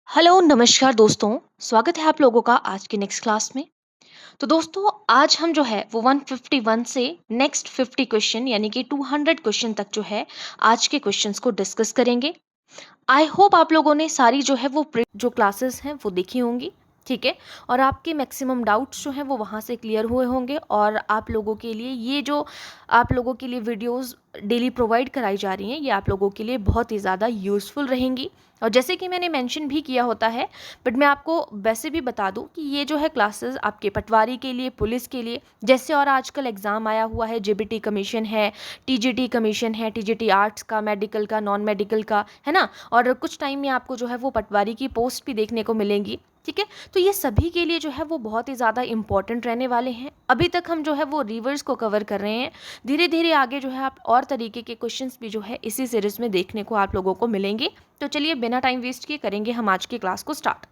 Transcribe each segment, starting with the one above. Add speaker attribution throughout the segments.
Speaker 1: Hello नमस्कार दोस्तों। स्वागत है आप लोगों का आज की नेक्स्ट क्लास में। तो दोस्तों आज हम जो है वो 151 से नेक्स्ट 50 क्वेश्चन यानी कि 200 क्वेश्चन तक जो है आज के क्वेश्चंस को डिस्कस करेंगे। आई होप आप लोगों ने सारी जो है वो जो क्लासेस हैं वो देखी होंगी, ठीक है। और आपके मैक्सिमम डाउट्स जो हैं वो वहाँ से क्लियर हुए होंगे और आप लोगों के लिए ये जो आप लोगों के लिए वीडियोस डेली प्रोवाइड कराई जा रही हैं ये आप लोगों के लिए बहुत ही ज़्यादा यूज़फुल रहेंगी। और जैसे कि मैंने मेंशन भी किया होता है, बट मैं आपको वैसे भी बता दूं कि ये जो है क्लासेस आपके पटवारी के लिए, पुलिस के लिए, जैसे और आजकल एग्ज़ाम आया हुआ है, जेबीटी कमीशन है, टीजीटी कमीशन है, टीजीटी आर्ट्स का, मेडिकल का, नॉन मेडिकल का, है ना। और कुछ टाइम में आपको जो है वो पटवारी की पोस्ट भी देखने को मिलेंगी, ठीक है। तो ये सभी के लिए जो है वो बहुत ही ज़्यादा इंपॉर्टेंट रहने वाले हैं। अभी तक हम जो है वो रिवर्स को कवर कर रहे हैं, धीरे धीरे आगे जो है आप और तरीके के क्वेश्चंस भी जो है इसी सीरीज में देखने को आप लोगों को मिलेंगे। तो चलिए बिना टाइम वेस्ट किए करेंगे हम आज की क्लास को स्टार्ट।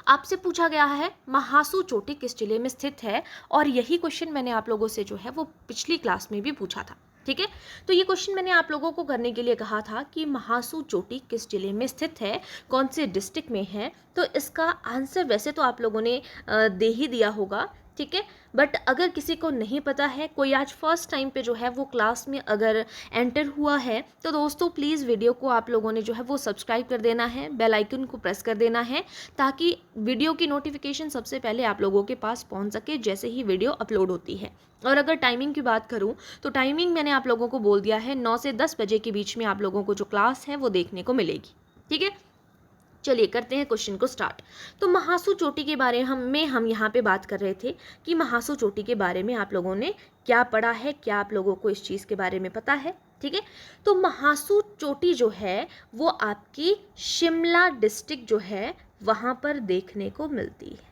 Speaker 1: आपसे पूछा गया है महासू चोटी किस जिले में स्थित है, और यही क्वेश्चन मैंने आप लोगों से जो है वो पिछली क्लास में भी पूछा था, ठीक है। तो ये क्वेश्चन मैंने आप लोगों को करने के लिए कहा था कि महासू चोटी किस जिले में स्थित है, कौन से डिस्ट्रिक्ट में है। तो इसका आंसर वैसे तो आप लोगों ने दे ही दिया होगा, ठीक है। बट अगर किसी को नहीं पता है, कोई आज फर्स्ट टाइम पे जो है वो क्लास में अगर एंटर हुआ है, तो दोस्तों प्लीज़ वीडियो को आप लोगों ने जो है वो सब्सक्राइब कर देना है, बेल आइकन को प्रेस कर देना है, ताकि वीडियो की नोटिफिकेशन सबसे पहले आप लोगों के पास पहुंच सके जैसे ही वीडियो अपलोड होती है। और अगर टाइमिंग की बात करूं तो टाइमिंग मैंने आप लोगों को बोल दिया है, 9 से 10 बजे के बीच में आप लोगों को जो क्लास है वो देखने को मिलेगी, ठीक है। चलिए करते हैं क्वेश्चन को स्टार्ट। तो महासू चोटी के बारे में हम यहाँ पे बात कर रहे थे कि महासू चोटी के बारे में आप लोगों ने क्या पढ़ा है, क्या आप लोगों को इस चीज़ के बारे में पता है, ठीक है। तो महासू चोटी जो है वो आपकी शिमला डिस्ट्रिक्ट जो है वहाँ पर देखने को मिलती है,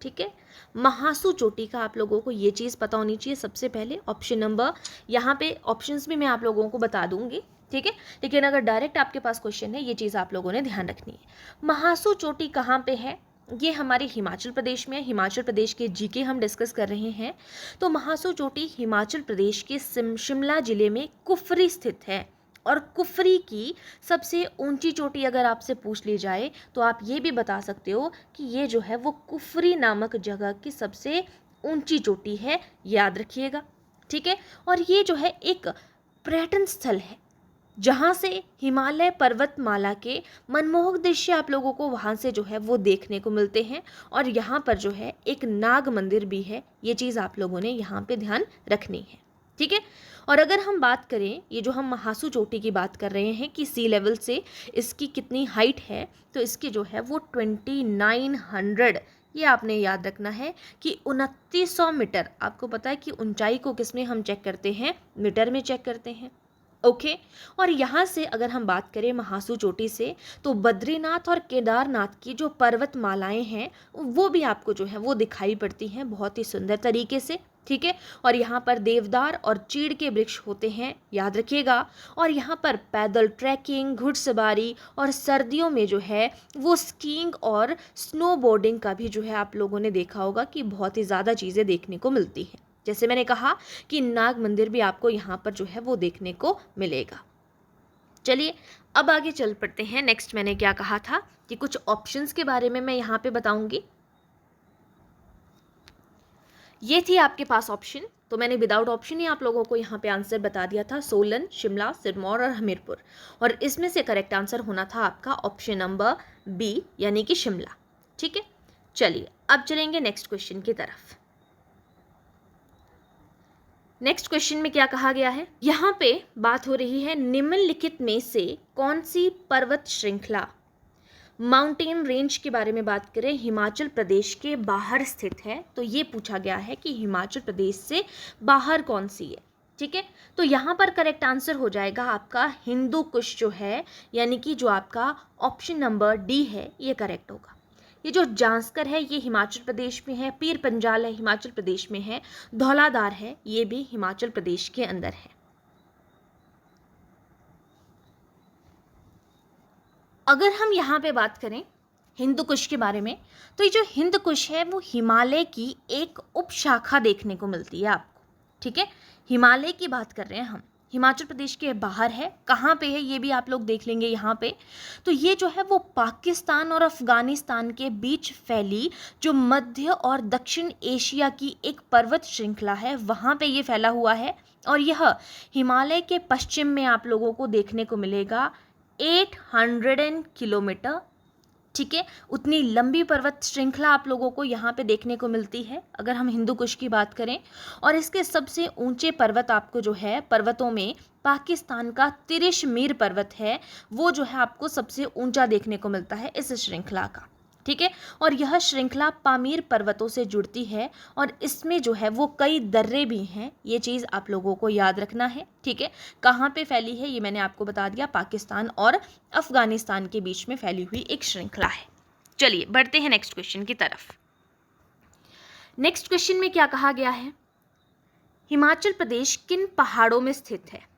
Speaker 1: ठीक है। महासू चोटी का आप लोगों को ये चीज़ पता होनी चाहिए सबसे पहले। ऑप्शन नंबर, यहाँ पे ऑप्शंस भी मैं आप लोगों को बता दूंगी, ठीक है। लेकिन अगर डायरेक्ट आपके पास क्वेश्चन है, ये चीज़ आप लोगों ने ध्यान रखनी है। महासू चोटी कहाँ पे है? ये हमारे हिमाचल प्रदेश में है। हिमाचल प्रदेश के जीके हम डिस्कस कर रहे हैं। तो महासू चोटी हिमाचल प्रदेश के शिमला जिले में कुफरी स्थित है। और कुफरी की सबसे ऊंची चोटी अगर आपसे पूछ ली जाए तो आप ये भी बता सकते हो कि ये जो है वो कुफरी नामक जगह की सबसे ऊंची चोटी है, याद रखिएगा, ठीक है। और ये जो है एक पर्यटन स्थल है जहाँ से हिमालय पर्वतमाला के मनमोहक दृश्य आप लोगों को वहाँ से जो है वो देखने को मिलते हैं। और यहाँ पर जो है एक नाग मंदिर भी है, ये चीज़ आप लोगों ने यहाँ पे ध्यान रखनी है, ठीक है। और अगर हम बात करें, ये जो हम महासू चोटी की बात कर रहे हैं कि सी लेवल से इसकी कितनी हाइट है, तो इसकी जो है वो 2900, ये आपने याद रखना है कि 2900 मीटर। आपको पता है कि ऊंचाई को किस में हम चेक करते हैं? मीटर में चेक करते हैं, ओके। और यहाँ से अगर हम बात करें महासू चोटी से, तो बद्रीनाथ और केदारनाथ की जो पर्वतमालाएं हैं वो भी आपको जो है वो दिखाई पड़ती हैं बहुत ही सुंदर तरीके से, ठीक है। और यहाँ पर देवदार और चीड़ के वृक्ष होते हैं, याद रखिएगा। और यहाँ पर पैदल ट्रैकिंग, घुड़सवारी और सर्दियों में जो है वो स्कीइंग और स्नोबोर्डिंग का भी जो है आप लोगों ने देखा होगा कि बहुत ही ज़्यादा चीज़ें देखने को मिलती हैं। जैसे मैंने कहा कि नाग मंदिर भी आपको यहाँ पर जो है वो देखने को मिलेगा। चलिए अब आगे चल पड़ते हैं। नेक्स्ट मैंने क्या कहा था कि कुछ ऑप्शंस के बारे में मैं यहाँ पे बताऊंगी। ये थी आपके पास ऑप्शन, तो मैंने विदाउट ऑप्शन ही आप लोगों को यहाँ पे आंसर बता दिया था, सोलन, शिमला, सिरमौर और हमीरपुर। और इसमें से करेक्ट आंसर होना था आपका ऑप्शन नंबर बी यानी कि शिमला, ठीक है। चलिए अब चलेंगे नेक्स्ट क्वेश्चन की तरफ। नेक्स्ट क्वेश्चन में क्या कहा गया है, यहाँ पे बात हो रही है निम्नलिखित में से कौन सी पर्वत श्रृंखला, माउंटेन रेंज के बारे में बात करें, हिमाचल प्रदेश के बाहर स्थित है। तो ये पूछा गया है कि हिमाचल प्रदेश से बाहर कौन सी है, ठीक है। तो यहाँ पर करेक्ट आंसर हो जाएगा आपका हिंदू कुश जो है, यानी कि जो आपका ऑप्शन नंबर डी है ये करेक्ट होगा। ये जो जांस्कर है ये हिमाचल प्रदेश में है, पीर पंजाल है हिमाचल प्रदेश में है, धौलाधार है ये भी हिमाचल प्रदेश के अंदर है। अगर हम यहाँ पे बात करें हिंदू कुश के बारे में, तो ये जो हिंद कुश है वो हिमालय की एक उपशाखा देखने को मिलती है आपको, ठीक है। हिमालय की बात कर रहे हैं हम, हिमाचल प्रदेश के बाहर है। कहाँ पे है ये भी आप लोग देख लेंगे यहाँ पे। तो ये जो है वो पाकिस्तान और अफगानिस्तान के बीच फैली जो मध्य और दक्षिण एशिया की एक पर्वत श्रृंखला है, वहाँ पे ये फैला हुआ है। और यह हिमालय के पश्चिम में आप लोगों को देखने को मिलेगा 800 किलोमीटर। ठीक है, उतनी लंबी पर्वत श्रृंखला आप लोगों को यहाँ पे देखने को मिलती है अगर हम हिंदू कुश की बात करें। और इसके सबसे ऊंचे पर्वत आपको जो है पर्वतों में पाकिस्तान का तिरिशमीर पर्वत है, वो जो है आपको सबसे ऊंचा देखने को मिलता है इस श्रृंखला का। ठीक है, और यह श्रृंखला पामीर पर्वतों से जुड़ती है और इसमें जो है वो कई दर्रे भी हैं, ये चीज़ आप लोगों को याद रखना है। ठीक है, कहाँ पे फैली है ये मैंने आपको बता दिया, पाकिस्तान और अफगानिस्तान के बीच में फैली हुई एक श्रृंखला है। चलिए बढ़ते हैं नेक्स्ट क्वेश्चन की तरफ। नेक्स्ट क्वेश्चन में क्या कहा गया है, हिमाचल प्रदेश किन पहाड़ों में स्थित है।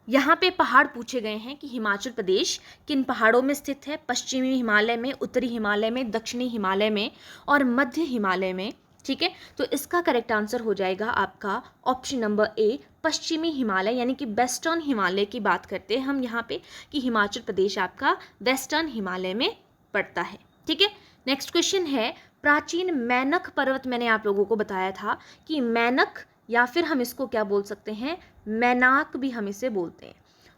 Speaker 1: यहाँ पे पहाड़ पूछे गए हैं कि हिमाचल प्रदेश किन पहाड़ों में स्थित है, पश्चिमी हिमालय में, उत्तरी हिमालय में, दक्षिणी हिमालय में और मध्य हिमालय में। ठीक है, तो इसका करेक्ट आंसर हो जाएगा आपका ऑप्शन नंबर ए, पश्चिमी हिमालय, यानी कि वेस्टर्न हिमालय की बात करते हैं हम यहाँ पे कि हिमाचल प्रदेश आपका वेस्टर्न हिमालय में पड़ता है। ठीक है, नेक्स्ट क्वेश्चन है, प्राचीन मैनक पर्वत, मैंने आप लोगों को बताया था कि मैनक या फिर हम इसको क्या बोल सकते हैं, मैनाक भी हम इसे बोलते हैं।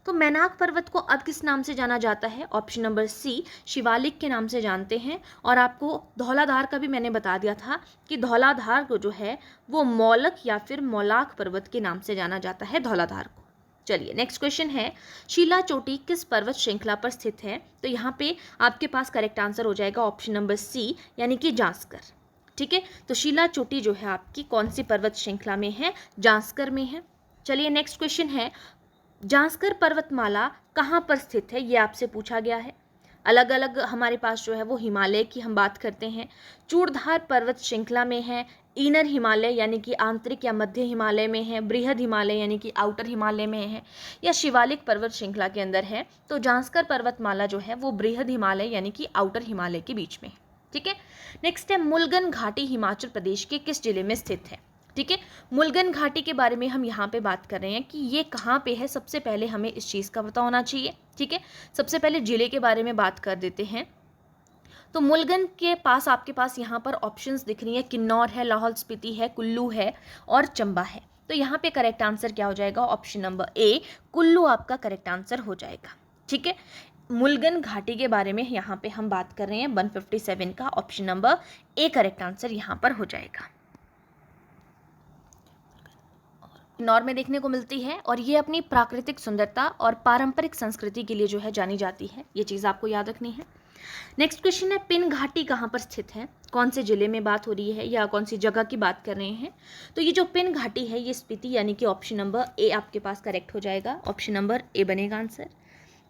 Speaker 1: तो मैनाक पर्वत को अब किस नाम से जाना जाता है, ऑप्शन नंबर सी, शिवालिक के नाम से जानते हैं। और आपको धौलाधार का भी मैंने बता दिया था कि धौलाधार को जो है वो मौलक या फिर मौलाक पर्वत के नाम से जाना जाता है धौलाधार को। चलिए नेक्स्ट क्वेश्चन है, शीला चोटी किस पर्वत श्रृंखला पर स्थित है। तो यहाँ पे आपके पास करेक्ट आंसर हो जाएगा ऑप्शन नंबर सी, यानी कि जांस्कर। ठीक है, तो शीला चोटी जो है आपकी कौन सी पर्वत श्रृंखला में है, जांस्कर में है। चलिए नेक्स्ट क्वेश्चन है, जांस्कर पर्वतमाला कहाँ पर स्थित है, ये आपसे पूछा गया है। अलग अलग हमारे पास जो है वो हिमालय की हम बात करते हैं, चूड़धार पर्वत श्रृंखला में है, इनर हिमालय यानी कि आंतरिक या मध्य हिमालय में है, बृहद हिमालय यानी कि आउटर हिमालय में है, या शिवालिक पर्वत श्रृंखला के अंदर है। तो जांस्कर पर्वतमाला जो है वो बृहद हिमालय यानी कि आउटर हिमालय के बीच में है। ठीक है, नेक्स्ट है, मुलगन घाटी हिमाचल प्रदेश के किस जिले में स्थित है। ठीक है, मुलगन घाटी के बारे में हम यहाँ पे बात कर रहे हैं कि ये कहाँ पे है, सबसे पहले हमें इस चीज़ का पता होना चाहिए। ठीक है, सबसे पहले जिले के बारे में बात कर देते हैं। तो मुलगन के पास आपके पास यहाँ पर ऑप्शंस दिख रही है, किन्नौर है, लाहौल स्पीति है, कुल्लू है और चंबा है। तो यहाँ पे करेक्ट आंसर क्या हो जाएगा, ऑप्शन नंबर ए, कुल्लू आपका करेक्ट आंसर हो जाएगा। ठीक है, मुलगन घाटी के बारे में यहाँ पे हम बात कर रहे हैं, 157 का option number A correct answer यहाँ पर हो जाएगा। किन्नौर में देखने को मिलती है और ये अपनी प्राकृतिक सुंदरता और पारंपरिक संस्कृति के लिए जो है जानी जाती है, ये चीज़ आपको याद रखनी है। नेक्स्ट क्वेश्चन है, पिन घाटी कहाँ पर स्थित है, कौन से जिले में बात हो रही है या कौन सी जगह की बात कर रहे हैं। तो ये जो पिन घाटी है ये स्पीति यानी कि ऑप्शन नंबर ए आपके पास करेक्ट हो जाएगा, ऑप्शन नंबर ए बनेगा आंसर।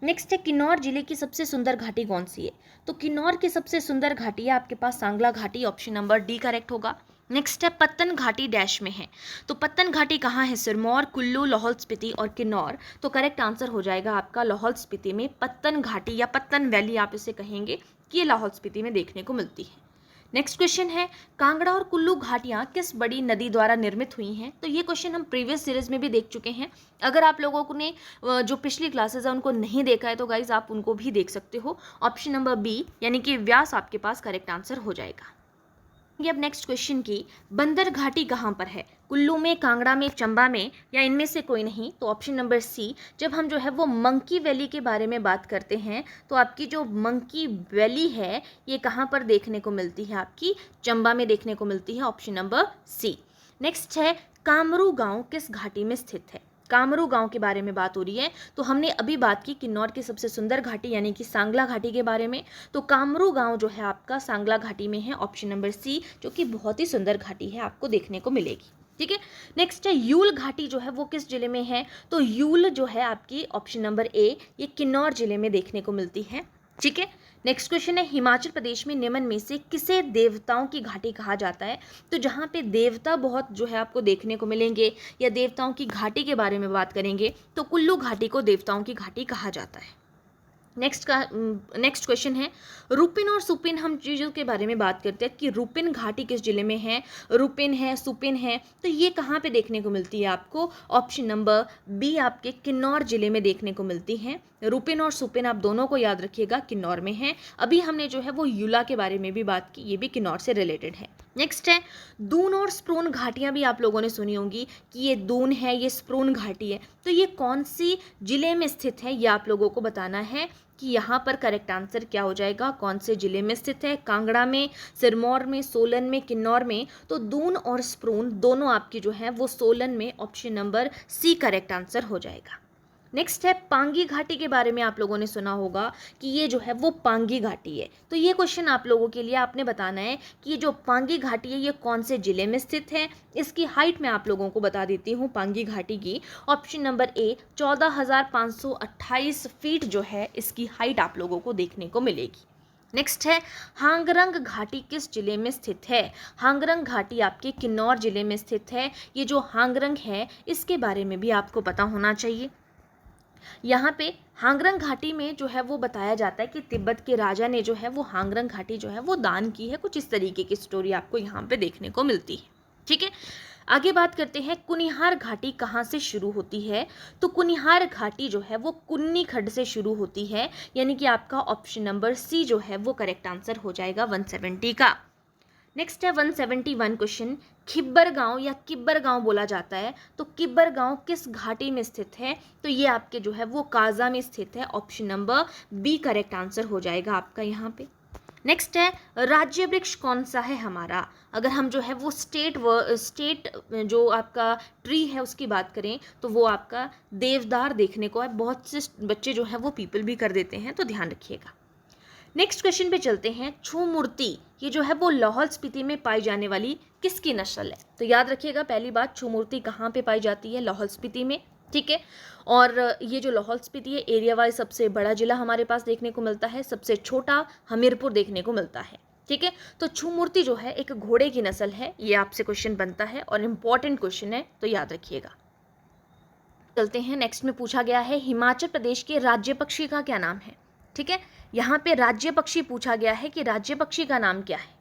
Speaker 1: नेक्स्ट है, किन्नौर जिले की सबसे सुंदर घाटी कौन सी है। तो किन्नौर की सबसे सुंदर घाटी है आपके पास सांगला घाटी, ऑप्शन नंबर डी करेक्ट होगा। नेक्स्ट है, पत्तन घाटी डैश में है। तो पत्तन घाटी कहाँ है, सिरमौर, कुल्लू, लाहौल स्पीति और किन्नौर। तो करेक्ट आंसर हो जाएगा आपका लाहौल स्पीति में पत्तन घाटी या पत्तन वैली आप इसे कहेंगे कि ये लाहौल स्पीति में देखने को मिलती है। नेक्स्ट क्वेश्चन है, कांगड़ा और कुल्लू घाटियाँ किस बड़ी नदी द्वारा निर्मित हुई हैं। तो ये क्वेश्चन हम प्रीवियस सीरीज में भी देख चुके हैं। अगर आप लोगों को ने जो पिछली क्लासेस है उनको नहीं देखा है तो गाइज आप उनको भी देख सकते हो। ऑप्शन नंबर बी यानी कि व्यास आपके पास करेक्ट आंसर हो जाएगा। ये अब नेक्स्ट क्वेश्चन की, बंदर घाटी कहाँ पर है, कुल्लू में, कांगड़ा में, चंबा में या इनमें से कोई नहीं। तो ऑप्शन नंबर सी, जब हम जो है वो मंकी वैली के बारे में बात करते हैं तो आपकी जो मंकी वैली है ये कहाँ पर देखने को मिलती है, आपकी चंबा में देखने को मिलती है, ऑप्शन नंबर सी। नेक्स्ट है, कामरू गांव किस घाटी में स्थित है। कामरू गांव के बारे में बात हो रही है। तो हमने अभी बात की किन्नौर की सबसे सुंदर घाटी यानी कि सांगला घाटी के बारे में। तो कामरू गांव जो है आपका सांगला घाटी में है, ऑप्शन नंबर सी, जो कि बहुत ही सुंदर घाटी है, आपको देखने को मिलेगी। ठीक है, नेक्स्ट है, यूल घाटी जो है वो किस जिले में है। तो यूल जो है आपकी ऑप्शन नंबर ए, ये किन्नौर जिले में देखने को मिलती है। ठीक है, नेक्स्ट क्वेश्चन है, हिमाचल प्रदेश में निम्न में से किसे देवताओं की घाटी कहा जाता है। तो जहाँ पे देवता बहुत जो है आपको देखने को मिलेंगे या देवताओं की घाटी के बारे में बात करेंगे तो कुल्लू घाटी को देवताओं की घाटी कहा जाता है। नेक्स्ट क्वेश्चन है, रुपिन और सुपिन हम चीज़ों के बारे में बात करते हैं कि रुपिन घाटी किस जिले में है, रुपिन है, सुपिन है, तो ये कहाँ पे देखने को मिलती है आपको? ऑप्शन नंबर बी आपके किन्नौर जिले में देखने को मिलती है। रुपिन और सुपिन आप दोनों को याद रखिएगा, किन्नौर में है। अभी हमने जो है वो युला के बारे में भी बात की, ये भी किन्नौर से रिलेटेड है। नेक्स्ट है, दून और स्प्रून घाटियां भी आप लोगों ने सुनी होंगी कि ये दून है, ये स्प्रून घाटी है, तो ये कौन सी जिले में स्थित है, ये आप लोगों को बताना है कि यहाँ पर करेक्ट आंसर क्या हो जाएगा, कौन से जिले में स्थित है, कांगड़ा में, सिरमौर में, सोलन में, किन्नौर में। तो दून और स्प्रून दोनों आपकी जो है वो सोलन में, option number C correct answer हो जाएगा। नेक्स्ट है, पांगी घाटी के बारे में आप लोगों ने सुना होगा कि ये जो है वो पांगी घाटी है, तो ये क्वेश्चन आप लोगों के लिए आपने बताना है कि ये जो पांगी घाटी है ये कौन से जिले में स्थित है। इसकी हाइट मैं आप लोगों को बता देती हूँ पांगी घाटी की, ऑप्शन नंबर ए 14,528 फीट जो है इसकी हाइट आप लोगों को देखने को मिलेगी। नेक्स्ट है, हांगरंग घाटी किस जिले में स्थित है? हांगरंग घाटी आपके किन्नौर जिले में स्थित है। ये जो हांगरंग है इसके बारे में भी आपको पता होना चाहिए। यहाँ पे हांगरंग घाटी में जो है वो बताया जाता है कि तिब्बत के राजा ने जो है वो हांगरंग घाटी जो है वो दान की है, कुछ इस तरीके की स्टोरी आपको यहाँ पे देखने को मिलती है। ठीक है, आगे बात करते हैं, कुनिहार घाटी कहाँ से शुरू होती है? तो कुनिहार घाटी जो है वो कुन्नी खड्ड से शुरू होती है, यानी कि आपका ऑप्शन नंबर सी जो है वो करेक्ट आंसर हो जाएगा 170 का। नेक्स्ट है 171 क्वेश्चन, खिब्बर गांव या किब्बर गांव बोला जाता है, तो किब्बर गांव किस घाटी में स्थित है? तो ये आपके जो है वो काजा में स्थित है, option number B correct answer हो जाएगा आपका यहाँ पे। नेक्स्ट है, राज्य वृक्ष कौन सा है हमारा? अगर हम जो है वो स्टेट जो आपका ट्री है उसकी बात करें तो वो आपका देवदार देखने को है, बहुत से बच्चे जो है वो पीपल भी कर देते हैं, तो ध्यान रखिएगा। नेक्स्ट क्वेश्चन पे चलते हैं, छू मूर्ति ये जो है वो लाहौल स्पीति में पाई जाने वाली किसकी नस्ल है? तो याद रखिएगा, पहली बात, छू मूर्ति कहाँ पे पाई जाती है? लाहौल स्पीति में। ठीक है, और ये जो लाहौल स्पीति है एरिया वाइज सबसे बड़ा जिला हमारे पास देखने को मिलता है, सबसे छोटा हमीरपुर देखने को मिलता है। ठीक है, तो छू मूर्ति जो है एक घोड़े की नस्ल है, ये आपसे क्वेश्चन बनता है और इम्पॉर्टेंट क्वेश्चन है, तो याद रखिएगा। चलते हैं, नेक्स्ट में पूछा गया है, हिमाचल प्रदेश के राज्य पक्षी का क्या नाम है? ठीक है, यहाँ पे राज्य पक्षी पूछा गया है कि राज्य पक्षी का नाम क्या है।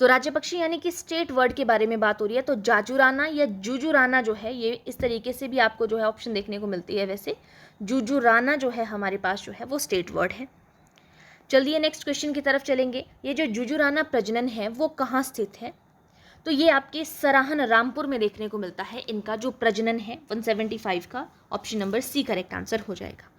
Speaker 1: तो राज्य पक्षी यानी कि स्टेट वर्ड के बारे में बात हो रही है, तो जाजुराना या जुजुराना जो है, ये इस तरीके से भी आपको जो है ऑप्शन देखने को मिलती है। वैसे जुजुराना जो है हमारे पास जो है वो स्टेट वर्ड है। चलिए नेक्स्ट क्वेश्चन की तरफ चलेंगे, ये जो जुजुराना प्रजनन है वो कहाँ स्थित है? तो ये आपके सराहन रामपुर में देखने को मिलता है, इनका जो प्रजनन है 175 का, option number C correct answer हो जाएगा।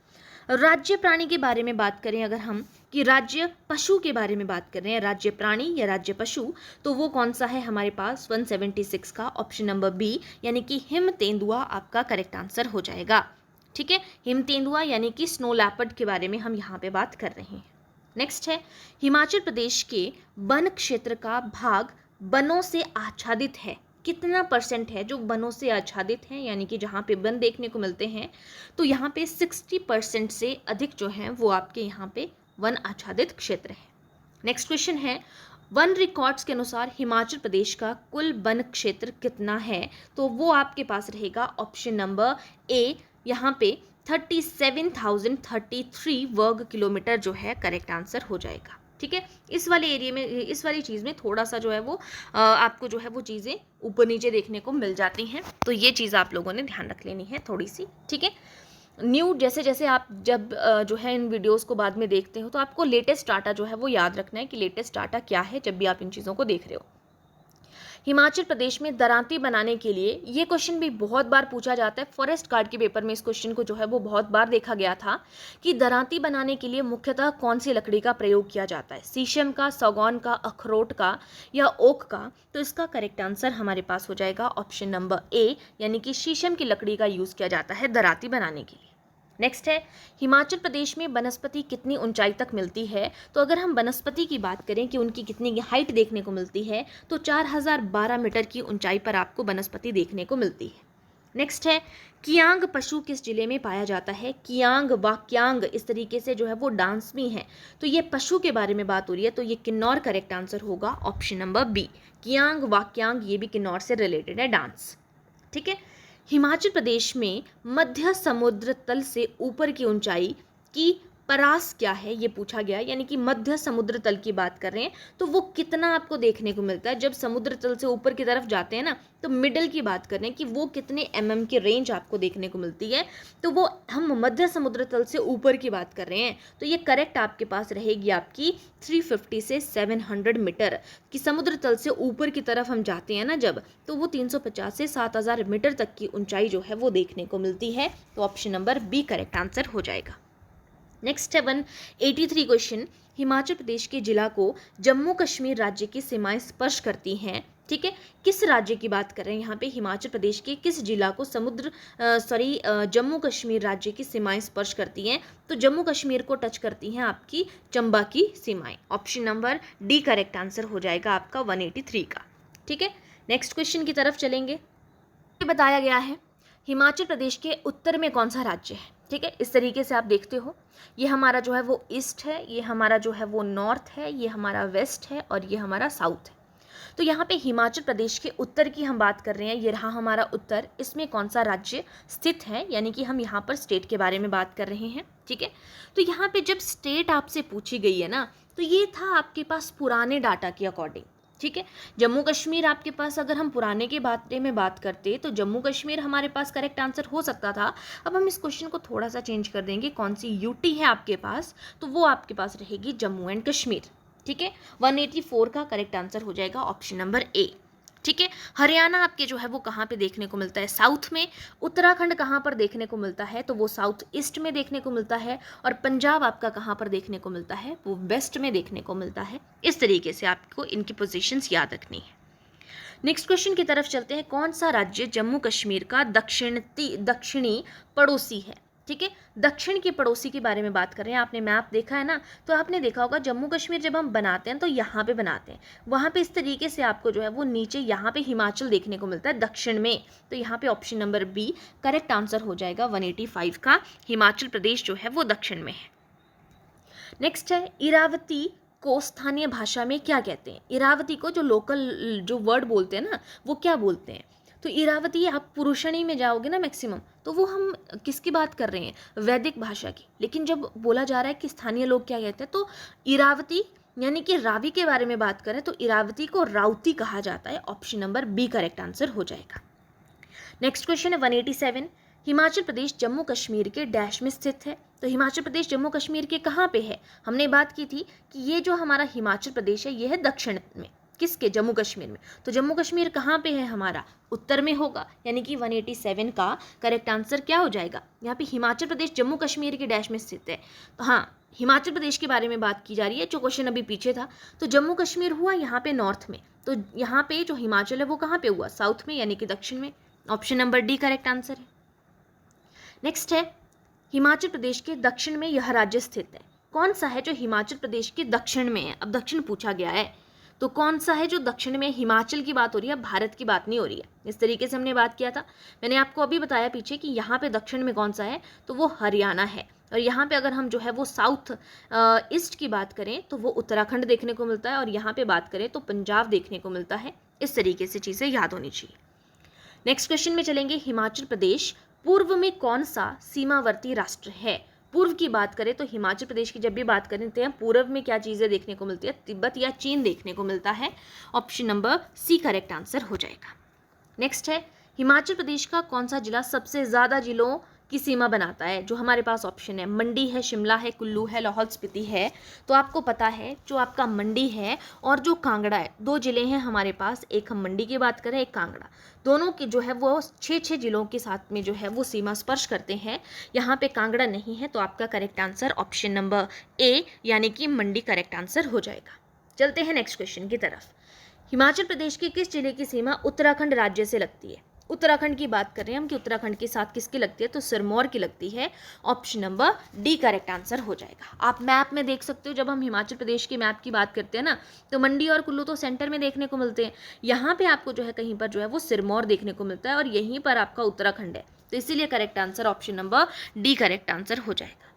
Speaker 1: राज्य प्राणी के बारे में बात करें अगर हम, कि राज्य पशु के बारे में बात कर रहे हैं, राज्य प्राणी या राज्य पशु, तो वो कौन सा है हमारे पास? 176 का, ऑप्शन नंबर बी यानी कि हिम तेंदुआ आपका करेक्ट आंसर हो जाएगा। ठीक है, हिम तेंदुआ यानी कि स्नो लैपर्ड के बारे में हम यहाँ पे बात कर रहे हैं। नेक्स्ट है, हिमाचल प्रदेश के वन क्षेत्र का भाग वनों से आच्छादित है, कितना परसेंट है जो वनों से आच्छादित हैं, यानी कि जहाँ पे वन देखने को मिलते हैं, तो यहाँ पे 60% से अधिक जो है वो आपके यहाँ पे वन आच्छादित क्षेत्र है। नेक्स्ट क्वेश्चन है, वन रिकॉर्ड्स के अनुसार हिमाचल प्रदेश का कुल वन क्षेत्र कितना है? तो वो आपके पास रहेगा ऑप्शन नंबर ए, यहाँ पे 37,033 वर्ग किलोमीटर जो है करेक्ट आंसर हो जाएगा। ठीक है, इस वाले एरिया में, इस वाली चीज़ में थोड़ा सा जो है वो आपको जो है वो चीज़ें ऊपर नीचे देखने को मिल जाती हैं, तो ये चीज़ आप लोगों ने ध्यान रख लेनी है थोड़ी सी। ठीक है, न्यू जैसे जैसे आप जब जो है इन वीडियोस को बाद में देखते हो तो आपको लेटेस्ट डाटा जो है वो याद रखना है कि लेटेस्ट डाटा क्या है जब भी आप इन चीज़ों को देख रहे हो। हिमाचल प्रदेश में दरांती बनाने के लिए, ये क्वेश्चन भी बहुत बार पूछा जाता है, फॉरेस्ट गार्ड के पेपर में इस क्वेश्चन को जो है वो बहुत बार देखा गया था कि दरांती बनाने के लिए मुख्यतः कौन सी लकड़ी का प्रयोग किया जाता है, शीशम का, सागौन का, अखरोट का या ओक का? तो इसका करेक्ट आंसर हमारे पास हो जाएगा ऑप्शन नंबर ए, यानी कि शीशम की लकड़ी का यूज़ किया जाता है दरांती बनाने के लिए। नेक्स्ट है, हिमाचल प्रदेश में वनस्पति कितनी ऊंचाई तक मिलती है? तो अगर हम वनस्पति की बात करें कि उनकी कितनी हाइट देखने को मिलती है, तो 4012 मीटर की ऊंचाई पर आपको वनस्पति देखने को मिलती है। नेक्स्ट है, कियांग पशु किस जिले में पाया जाता है? कियांग वाक्यांग इस तरीके से जो है वो डांस भी है, तो ये पशु के बारे में बात हो रही है, तो ये किन्नौर करेक्ट आंसर होगा, ऑप्शन नंबर बी। कियांग वाक्यांग ये भी किन्नौर से रिलेटेड है डांस। ठीक है, हिमाचल प्रदेश में मध्य समुद्र तल से ऊपर की ऊंचाई की परास क्या है ये पूछा गया, यानी कि मध्य समुद्र तल की बात कर रहे हैं, तो वो कितना आपको देखने को मिलता है जब समुद्र तल से ऊपर की तरफ जाते हैं ना, तो मिडल की बात कर रहे हैं कि वो कितने mm की रेंज आपको देखने को मिलती है, तो वो हम मध्य समुद्र तल से ऊपर की बात कर रहे हैं, तो ये करेक्ट आपके पास रहेगी आपकी 350 से 700 मीटर, कि समुद्र तल से ऊपर की तरफ हम जाते हैं ना जब, तो वो 350 से 7000 मीटर तक की ऊंचाई जो है वो देखने को मिलती है, तो option number B correct answer हो जाएगा। नेक्स्ट है 183 क्वेश्चन, हिमाचल प्रदेश के जिला को जम्मू कश्मीर राज्य की सीमाएं स्पर्श करती हैं, ठीक है, किस राज्य की बात कर रहे हैं यहाँ पे, हिमाचल प्रदेश के किस जिला को जम्मू कश्मीर राज्य की सीमाएं स्पर्श करती हैं, तो जम्मू कश्मीर को टच करती हैं आपकी चंबा की सीमाएं, option number D correct answer हो जाएगा आपका 183 का, ठीक है। नेक्स्ट क्वेश्चन की तरफ चलेंगे, बताया गया है हिमाचल प्रदेश के उत्तर में कौन सा राज्य है, ठीक है, इस तरीके से आप देखते हो, ये हमारा जो है वो ईस्ट है, ये हमारा जो है वो नॉर्थ है, ये हमारा वेस्ट है और ये हमारा साउथ है। तो यहाँ पे हिमाचल प्रदेश के उत्तर की हम बात कर रहे हैं, ये रहा हमारा उत्तर, इसमें कौन सा राज्य स्थित है, यानी कि हम यहाँ पर स्टेट के बारे में बात कर रहे हैं, ठीक है। तो यहाँ पे जब स्टेट आपसे पूछी गई है ना, तो ये था आपके पास पुराने डाटा के अकॉर्डिंग, ठीक है। जम्मू कश्मीर आपके पास अगर हम पुराने के बारे में बात करते तो जम्मू कश्मीर हमारे पास करेक्ट आंसर हो सकता था। अब हम इस क्वेश्चन को थोड़ा सा चेंज कर देंगे, कौन सी यूटी है आपके पास, तो वो आपके पास रहेगी जम्मू एंड कश्मीर, ठीक है। 184 का करेक्ट आंसर हो जाएगा ऑप्शन नंबर ए, ठीक है। हरियाणा आपके जो है वो कहाँ पे देखने को मिलता है, साउथ में। उत्तराखंड कहाँ पर देखने को मिलता है, तो वो साउथ ईस्ट में देखने को मिलता है। और पंजाब आपका कहाँ पर देखने को मिलता है, वो वेस्ट में देखने को मिलता है। इस तरीके से आपको इनकी पोजीशंस याद रखनी है। नेक्स्ट क्वेश्चन की तरफ चलते हैं, कौन सा राज्य जम्मू कश्मीर का दक्षिणी पड़ोसी है, ठीक है। दक्षिण के पड़ोसी के बारे में बात कर रहे हैं, आपने मैप देखा है ना, तो आपने देखा होगा जम्मू कश्मीर जब हम बनाते हैं तो यहाँ पे बनाते हैं, वहाँ पे इस तरीके से आपको जो है वो नीचे यहाँ पे हिमाचल देखने को मिलता है दक्षिण में, तो यहाँ पे option number B correct answer हो जाएगा 185 का, हिमाचल प्रदेश जो है वो दक्षिण में है। नेक्स्ट है, इरावती को स्थानीय भाषा में क्या कहते हैं, इरावती को जो लोकल जो वर्ड बोलते हैं ना वो क्या बोलते हैं, तो इरावती आप पुरुषणी में जाओगे ना मैक्सिमम, तो वो हम किसकी बात कर रहे हैं, वैदिक भाषा की। लेकिन जब बोला जा रहा है कि स्थानीय लोग क्या कहते हैं, तो इरावती यानी कि रावी के बारे में बात करें तो इरावती को राउती कहा जाता है, option number B correct answer हो जाएगा। नेक्स्ट क्वेश्चन है 187, हिमाचल प्रदेश जम्मू कश्मीर के डैश में स्थित है, तो हिमाचल प्रदेश जम्मू कश्मीर के कहाँ पे है, हमने बात की थी कि ये जो हमारा हिमाचल प्रदेश है ये है दक्षिण में, किसके, जम्मू कश्मीर में। तो जम्मू कश्मीर कहाँ पे है हमारा, उत्तर में होगा, यानी कि 187 का करेक्ट आंसर क्या हो जाएगा, यहाँ पे हिमाचल प्रदेश जम्मू कश्मीर के डैश में स्थित है। तो हाँ, हिमाचल प्रदेश के बारे में बात की जा रही है, जो क्वेश्चन अभी पीछे था, तो जम्मू कश्मीर हुआ यहाँ पे नॉर्थ में, तो यहाँ पे जो हिमाचल है वो कहाँ पे हुआ, साउथ में, यानी कि दक्षिण में, option number D correct answer है। नेक्स्ट है, हिमाचल प्रदेश के दक्षिण में यह राज्य स्थित है, कौन सा है जो हिमाचल प्रदेश के दक्षिण में है, अब दक्षिण पूछा गया है, तो कौन सा है जो दक्षिण में, हिमाचल की बात हो रही है, भारत की बात नहीं हो रही है। इस तरीके से हमने बात किया था, मैंने आपको अभी बताया पीछे कि यहाँ पे दक्षिण में कौन सा है, तो वो हरियाणा है। और यहाँ पे अगर हम जो है वो साउथ ईस्ट की बात करें तो वो उत्तराखंड देखने को मिलता है, और यहाँ पे बात करें तो पंजाब देखने को मिलता है। इस तरीके से चीज़ें याद होनी चाहिए। नेक्स्ट क्वेश्चन में चलेंगे, हिमाचल प्रदेश पूर्व में कौन सा सीमावर्ती राष्ट्र है, पूर्व की बात करें तो हिमाचल प्रदेश की जब भी बात करते हैं पूर्व में क्या चीज़ें देखने को मिलती है, तिब्बत या चीन देखने को मिलता है, option number C correct answer हो जाएगा। नेक्स्ट है, हिमाचल प्रदेश का कौन सा जिला सबसे ज़्यादा जिलों की सीमा बनाता है, जो हमारे पास ऑप्शन है मंडी है, शिमला है, कुल्लू है, लाहौल स्पीति है। तो आपको पता है जो आपका मंडी है और जो कांगड़ा है, दो जिले हैं हमारे पास, एक हम मंडी की बात करें, एक कांगड़ा, दोनों के जो है वो 6 जिलों के साथ में जो है वो सीमा स्पर्श करते हैं। यहाँ पे कांगड़ा नहीं है, तो आपका correct answer option number A यानी कि मंडी करेक्ट आंसर हो जाएगा। चलते हैं नेक्स्ट क्वेश्चन की तरफ, हिमाचल प्रदेश के किस जिले की सीमा उत्तराखंड राज्य से लगती है, उत्तराखंड की बात कर रहे हैं हम कि उत्तराखंड के साथ किसकी लगती है, तो सिरमौर की लगती है, option number D correct answer हो जाएगा। आप मैप में देख सकते हो, जब हम हिमाचल प्रदेश के मैप की बात करते हैं ना, तो मंडी और कुल्लू तो सेंटर में देखने को मिलते हैं, यहाँ पे आपको जो है कहीं पर जो है वो सिरमौर देखने को मिलता है, और यहीं पर आपका उत्तराखंड है, तो इसीलिए correct answer option number D correct answer हो जाएगा।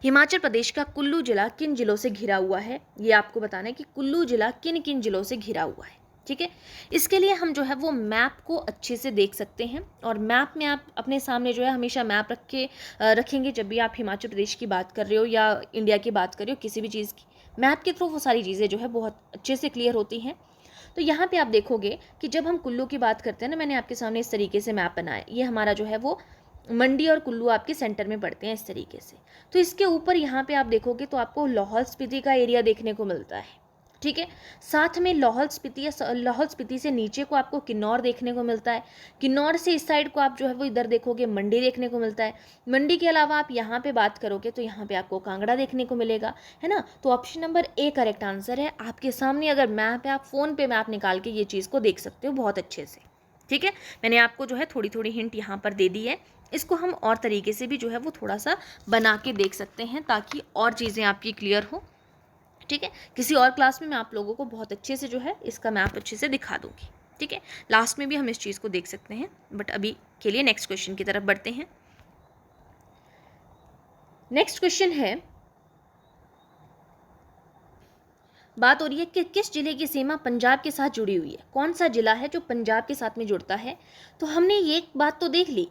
Speaker 1: हिमाचल प्रदेश का कुल्लू जिला किन जिलों से घिरा हुआ है, ये आपको बताना है कि कुल्लू जिला किन किन जिलों से घिरा हुआ है। ठीक है। इसके लिए हम जो है वो मैप को अच्छे से देख सकते हैं, और मैप में आप अपने सामने जो है हमेशा मैप रखेंगे जब भी आप हिमाचल प्रदेश की बात कर रहे हो या इंडिया की बात कर रहे हो, किसी भी चीज़ की मैप के थ्रू वो सारी चीज़ें जो है बहुत अच्छे से क्लियर होती हैं। तो यहाँ पे आप देखोगे कि जब हम कुल्लू की बात करते हैं ना, मैंने आपके सामने इस तरीके से मैप बनाया, ये हमारा जो है वो मंडी और कुल्लू आपके सेंटर में पड़ते हैं इस तरीके से। तो इसके ऊपर यहाँ पे आप देखोगे तो आपको लाहौल स्पीति का एरिया देखने को मिलता है, ठीक है। साथ में लाहौल स्पीति से नीचे को आपको किन्नौर देखने को मिलता है। किन्नौर से इस साइड को आप जो है वो इधर देखोगे मंडी देखने को मिलता है। मंडी के अलावा आप यहाँ पे बात करोगे तो यहाँ पे आपको कांगड़ा देखने को मिलेगा, है ना। तो option number A correct answer है। आपके सामने अगर मैप है, आप फ़ोन पे मैप निकाल के ये चीज़ को देख सकते हो बहुत अच्छे से, ठीक है। मैंने आपको जो है थोड़ी थोड़ी हिंट यहाँ पर दे दी है। इसको हम और तरीके से भी जो है वो थोड़ा सा बना के देख सकते हैं ताकि और चीज़ें आपकी क्लियर हो, ठीक है। किसी और क्लास में मैं आप लोगों को बहुत अच्छे से जो है इसका मैप अच्छे से दिखा दूंगी, ठीक है। लास्ट में भी हम इस चीज़ को देख सकते हैं, बट अभी के लिए नेक्स्ट क्वेश्चन की तरफ बढ़ते हैं। नेक्स्ट क्वेश्चन है, बात हो रही है कि किस जिले की सीमा पंजाब के साथ जुड़ी हुई है। कौन सा जिला है जो पंजाब के साथ में जुड़ता है। तो हमने ये बात तो देख ली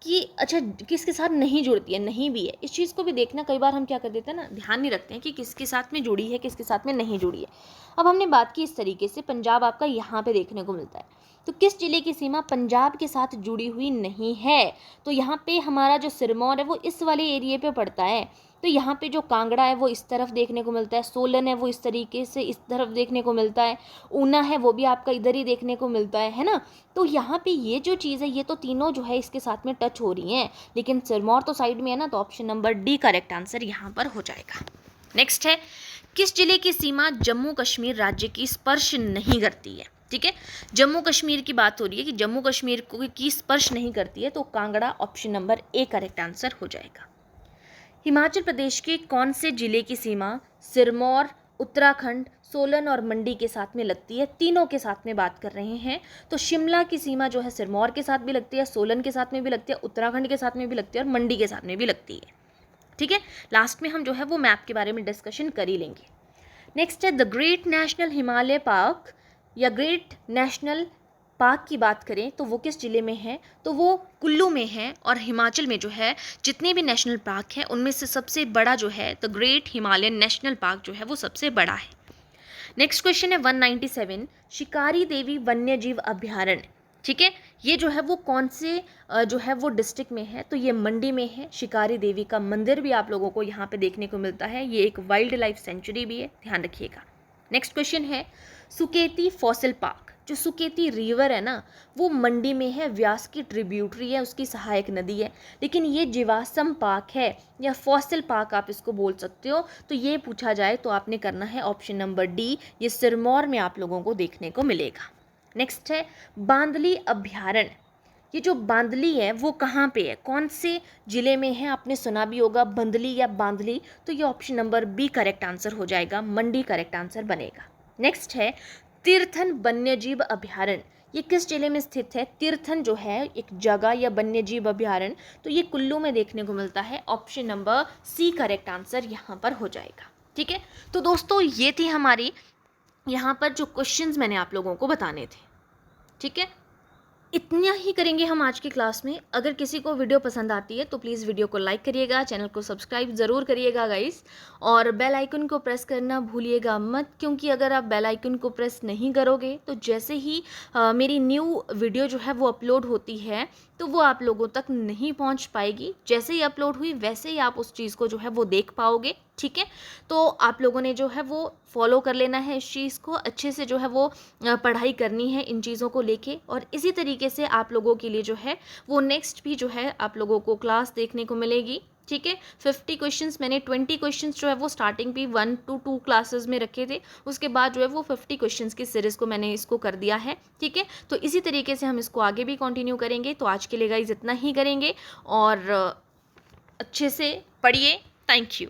Speaker 1: कि अच्छा किसके साथ नहीं जुड़ती है, नहीं भी है। इस चीज़ को भी देखना, कई बार हम क्या कर देते हैं ना, ध्यान नहीं रखते हैं कि किसके साथ में जुड़ी है, किसके साथ में नहीं जुड़ी है। अब हमने बात की इस तरीके से, पंजाब आपका यहाँ पे देखने को मिलता है, तो किस जिले की सीमा पंजाब के साथ जुड़ी हुई नहीं है। तो यहाँ पे हमारा जो सिरमौर है वो इस वाले एरिए पे पड़ता है। तो यहाँ पे जो कांगड़ा है वो इस तरफ देखने को मिलता है, सोलन है वो इस तरीके से इस तरफ देखने को मिलता है, ऊना है वो भी आपका इधर ही देखने को मिलता है ना। तो यहाँ पे ये जो चीज़ है ये तो तीनों जो है इसके साथ में टच हो रही हैं, लेकिन सिरमौर तो साइड में है ना, तो option number D correct answer यहाँ पर हो जाएगा। नेक्स्ट है, किस जिले की सीमा जम्मू कश्मीर राज्य की स्पर्श नहीं करती है। ठीक है, जम्मू कश्मीर की बात हो रही है कि जम्मू कश्मीर को की स्पर्श नहीं करती है, तो Kangra option number A correct answer हो जाएगा। हिमाचल प्रदेश के कौन से जिले की सीमा सिरमौर, उत्तराखंड, सोलन और मंडी के साथ में लगती है। तीनों के साथ में बात कर रहे हैं, तो शिमला की सीमा जो है सिरमौर के साथ भी लगती है, सोलन के साथ में भी लगती है, उत्तराखंड के साथ में भी लगती है और मंडी के साथ में भी लगती है। ठीक है, लास्ट में हम जो है वो मैप के बारे में डिस्कशन कर ही लेंगे। नेक्स्ट है, the great national Himalaya park या ग्रेट नेशनल पार्क की बात करें तो वो किस ज़िले में है, तो वो कुल्लू में है। और हिमाचल में जो है जितने भी नेशनल पार्क हैं उनमें से सबसे बड़ा जो है the great Himalayan national park जो है वो सबसे बड़ा है। नेक्स्ट क्वेश्चन है 197, शिकारी देवी वन्य जीव अभ्यारण्य, ठीक है, ये जो है वो कौन से जो है वो डिस्ट्रिक्ट में है, तो ये मंडी में है। शिकारी देवी का मंदिर भी आप लोगों को यहाँ पे देखने को मिलता है, ये एक वाइल्ड लाइफ सेंचुरी भी है, ध्यान रखिएगा। नेक्स्ट क्वेश्चन है, सुकेती फॉसिल पार्क, जो सुकेती रिवर है ना वो मंडी में है, व्यास की ट्रिब्यूटरी है, उसकी सहायक नदी है, लेकिन ये जीवाश्म पार्क है या फॉसिल पार्क आप इसको बोल सकते हो। तो ये पूछा जाए तो आपने करना है ऑप्शन नंबर डी, ये सिरमौर में आप लोगों को देखने को मिलेगा। नेक्स्ट है, बांदली अभ्यारण्य, ये जो बांदली है वो कहाँ पे है, कौन से जिले में है, आपने सुना भी होगा बंदली या बांदली, तो ये option number B correct answer हो जाएगा, मंडी करेक्ट आंसर बनेगा। नेक्स्ट है, तीर्थन वन्यजीव अभ्यारण्य, ये किस जिले में स्थित है। तीर्थन जो है एक जगह या वन्यजीव अभ्यारण्य, तो ये कुल्लू में देखने को मिलता है, option number C correct answer यहाँ पर हो जाएगा। ठीक है, तो दोस्तों ये थी हमारी यहाँ पर जो क्वेश्चंस मैंने आप लोगों को बताने थे। ठीक है, इतना ही करेंगे हम आज की क्लास में। अगर किसी को वीडियो पसंद आती है तो प्लीज़ वीडियो को लाइक करिएगा, चैनल को सब्सक्राइब ज़रूर करिएगा गाइस, और बेल आइकन को प्रेस करना भूलिएगा मत, क्योंकि अगर आप बेल आइकन को प्रेस नहीं करोगे तो जैसे ही मेरी न्यू वीडियो जो है वो अपलोड होती है तो वो आप लोगों तक नहीं पहुंच पाएगी। जैसे ही अपलोड हुई वैसे ही आप उस चीज़ को जो है वो देख पाओगे। ठीक है, तो आप लोगों ने जो है वो फॉलो कर लेना है इस चीज़ को, अच्छे से जो है वो पढ़ाई करनी है इन चीज़ों को लेके, और इसी तरीके से आप लोगों के लिए जो है वो नेक्स्ट भी जो है आप लोगों को क्लास देखने को मिलेगी। ठीक है, 50 क्वेश्चंस, मैंने 20 क्वेश्चंस जो है वो स्टार्टिंग भी 1 to 2 क्लासेस में रखे थे, उसके बाद जो है वो 50 क्वेश्चंस की सीरीज़ को मैंने इसको कर दिया है। ठीक है, तो इसी तरीके से हम इसको आगे भी कंटिन्यू करेंगे। तो आज के लिए गाइस इतना ही करेंगे, और अच्छे से पढ़िए। Thank you.